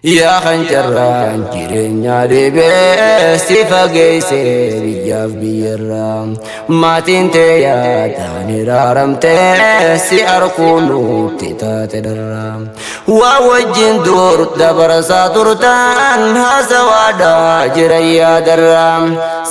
Yaa kan carraan jireenyaa deebee si fageessee biyyaaf biyyarraa maatiin tee yaadaan iraaramtee si arguun nutti taate darraa waa wajjin dur dabarsaa turtaan haasawaadhaa jiran yaadarraa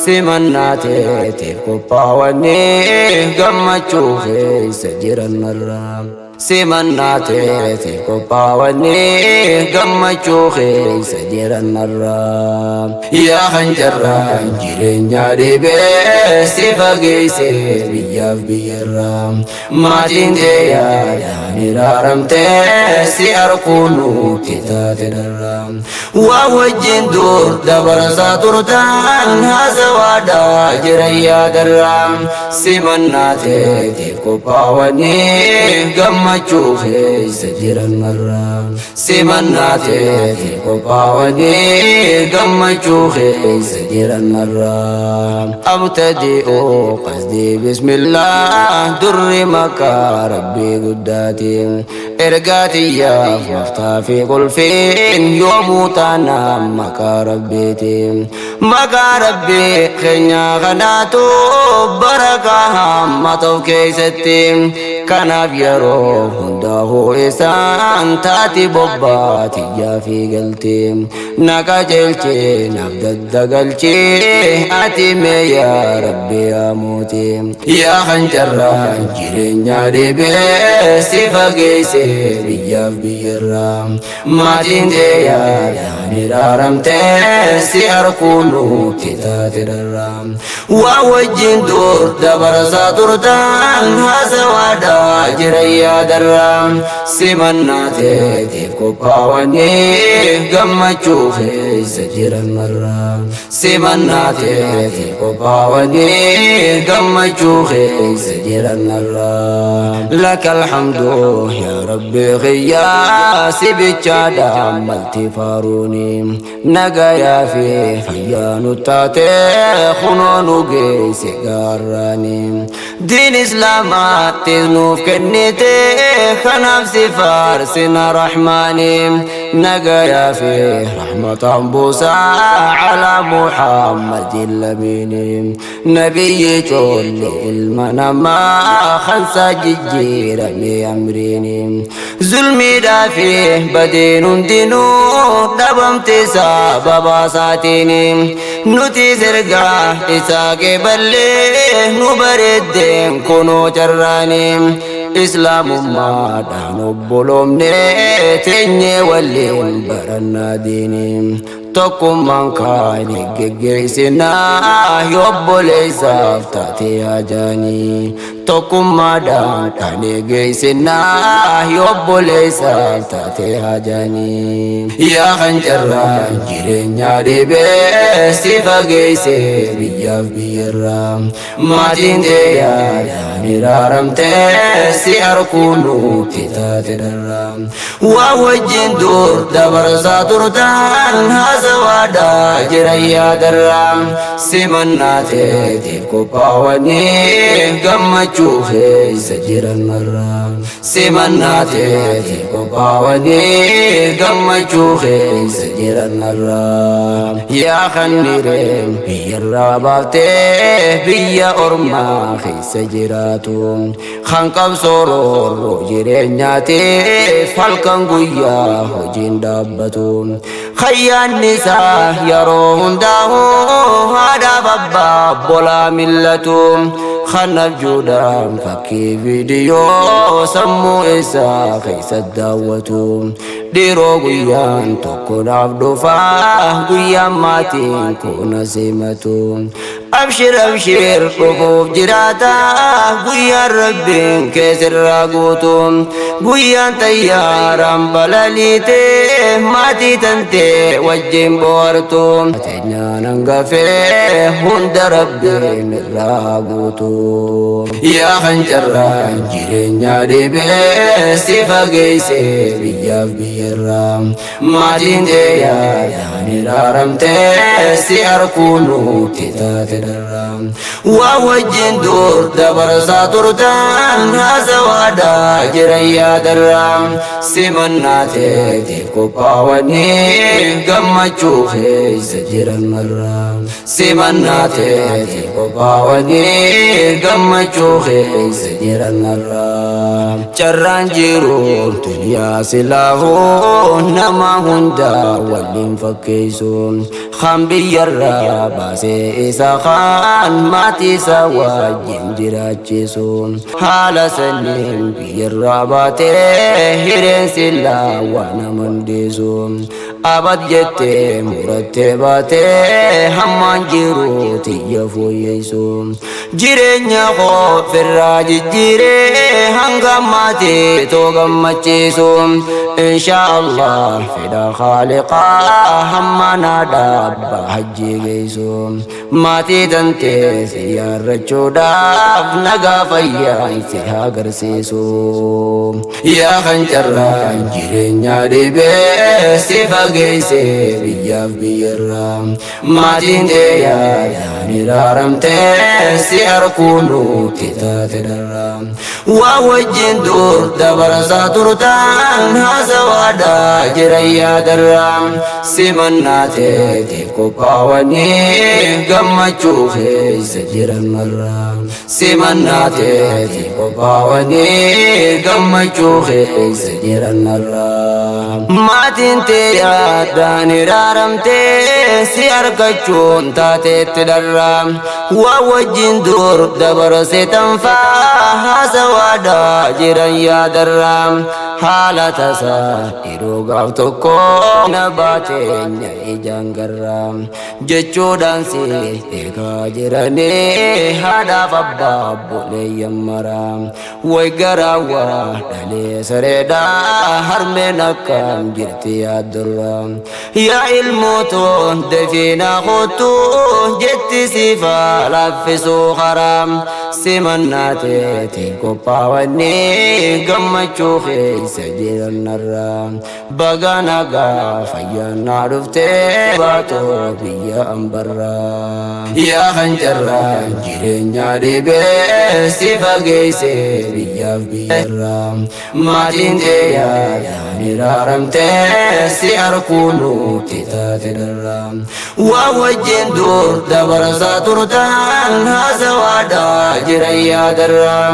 simannaa teetiif qophaa'anii gammachuu keessa jiran marraa. Simannaa teetiif qophaa'anii gammachuu keessa jiran marraa yaa kan carraan jireenyaa deebee si fageessee biyyaaf biyyarraa maatiin tee yaadaan iraaramtee si arguun nutti taate darraa waa wajjin dur dabarsaa turtaan haasawaadhaa jiran yaadarraa simannaa teetiif qophaa'anii gammachuu keessa jiran marraa simannaa teetiif qophaa'anii gammachuu keessa jiran marraa abtadi'uu qasdii bismillah durri maqaa rabbii guddaatiin ergaatiyyaaf waftaa fi qulfiin yoomuu taanaan maqaa rabbiitiin maqaa rabbii keenyaa kanaatu barakaa hamma ta'u keessatti kanaaf yeroo hundaa'uu isaan taati bobbaatiyyaa fi galtee naqa jeelchee naaf daddagalchee ati mee yaa rabbi yaa mootii yaa kan carraan jireenyaa deebee si fageessee biyyaaf biyyarraa maatiin tee yaadaan iraaramtee si arguun nutti taate darraa waa wajjin dur dabarsaa turtaan haasawaadhaa jiran yaadarraa simannaa teetiif qophaa'anii gammachuu keessa jiran marraa simannaa teetiif qophaa'anii gammachuu keessa jiran marraa lakal hamdu yaa rabbi qiyyaa si bichaadhaan malti faaruuni nagayaa fi fayyaa nu taate kunoo nu geesse gaarraani diin islaamaattis nuuf kennite kanaaf si faarsina rahmaani nagayaa fi rahmataan buusaa calaa muhammadin lamiini nabiyyi coolli ilma namaa kansaa jijjiirame amriini zulmiidhaa fi badiin hundinuu dhabamte sababa isaatiini nuti ergaa isaa qeeballee nu bareeddeen kunoo carraani islaamummaadhaan obboloomne teenye waliin barannaa diini tokkummaan kaanii geggeessinaa yobboleessaaf taate hajaanii tokkummaadhaan kaanii geessinaa yobboleessaaf taate hajaanii yaa kan carraan jireenyaa deebee si fageessee biyyaaf biyyarraa maatiin tee yaadaan iraaramtee si arguun nutti taate darraa waa wajjin dur dabarsaa turtaan haasawaadhaa jiran yaadarraa simannaa teetiif qophaa'anii gammachuu keessa jiran marraa simannaa teetiif qophaa'anii gammachuu keessa jiran marraa yaa kan nireen biyyarraa baaftee biyya ormaa keessa jiraatu kan qabsoo roorroo jireenyaatiif halkan guyyaa hojiin dhaabbatu khayyaanni isaa yeroo hundaa'uu haadhaaf abbaa bolaa millatu kanaaf juudhaan fakkii viidiyoo sammuu isaa keessa daawwatu dhiiroo guyyaan tokko naaf dhufaa guyyaan maatiin kuna simatu abshir abshir dhufuuf jiraata guyyaan rabbiin keessirraa guutu guyyaan xayyaaraan balaliite maatii tantee wajjin bohartu teenyaan hangafee hunda rabbiin irraa guutu yaa kan carraan jireenyaa deebee si fageessee biyyaaf biyya biyyarraa maatiin tee yaadaan iraaramtee si arguu nutti taate darraa waa wajjin dur dabarsaa turtan haasawaadhaa jiran yaadarraa simannaa teetiif qophaawanii gammachuu keessa jiran marraa simannaa teetiif qophaawanii gammachuu keessa jiran marraa carraan jiru duniyaa silaahuu nama hundaa waliin fakkeessu kan biyyarraa baasee isa kaan maatii isaa wajjin jiraachisu haala saniin biyyarraa baatee hireen silaa waan amandeessu abad jettee murattee baatee hammaan jiru tiyya fooyyeysu jireenya qoofirraa jijjiiree hanga maatii too gammachiisu inshaallah fedha khaaliqaa hamma naadhaabba hajjii geessu maatii tantee si yaarrachuudhaaf nagaa fayyaa si agarsiisu yaa kan carraan jireenyaa dhibee si fageesse biyyaaf biyyarraa maatiin tee yaadaan iraaramtee si arguu nutti taate darraa waa wajjin dur dabarsaa turtan haasawaadhaa jiran yaadarraa simannaa teetiif qophaawanii gammachuu keessa jiran marraa simannaa teetiif qophaawanii gammachuu keessa jiran marraa maatiin tee yaadaan iraaramtee si argachuun taateetti darraa waa wajjin dur dabarsee tanfaa haasawaadhaa jiran yaadarraa haala tasaa yeroo gaaf tokko na baateenya ijaan garraa jechuudhaan si eegaa jiranii haadhaaf abbaa obboleeyyan maraa way garaawwaa dhalee sareedhaa harmeen akkam jirti yaaddurraa yaa ilmootoon dafiinaa kootuu jetti siifaa laaffisuu karaa simannaa teetiif qophaawanii gammachuu keessa jiran narraa baga nagaa fayyaannaa dhuftee baatoo biyya ambarraa yaa kan carraan jireenyaa dhibee si fageesse biyyaaf biyyarraa maatiin tee yaadaan iraaramtee si arguu nutti taate darraa waa wajjin dur dabarsaa turtan haasawaadhaa jiran yaadarraa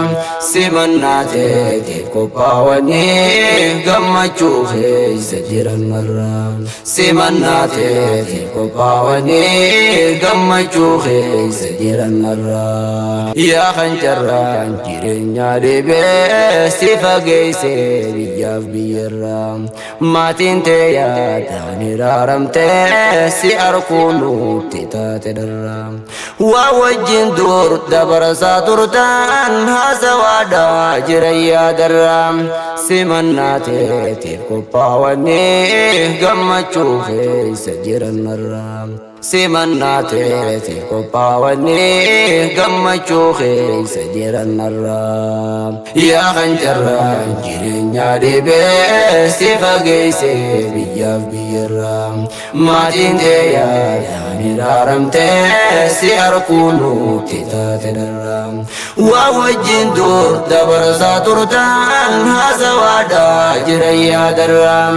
simannaa teetiif qophaawanii gammachuu keessa jiran marraa simannaa teetiif qophaawanii gammachuu keessa jiran marraa yaa kan carraan jireenyaa dhibee si fageesse biyyaaf biyyarraa maatiin tee yaadaan iraaramtee si arguu nutti taate darraa waa wajjin dur dabarsaa turtan haasawaadhaa jiran yaadarraa simannaa teetiif qophaawanii gammachuu keessa jiran marraa simannaa teetiif qophaawanii gammachuu keessa jiran marraa yaa kan carraan jireenyaa dhibee si fageesse biyyaaf biyyarraa maatiin tee yaadaan iraaramtee si arguu nutti taate darraa waa wajjin dur dabarsaa turtan haasawaadhaa jiran yaadarraa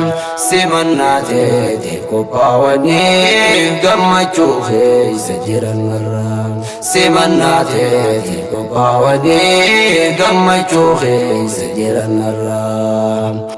simannaa teetiif qophaawanii gammachuu keessa jiran marraa simannaa teetiif qophaawanii gammachuu keessa jiran marraa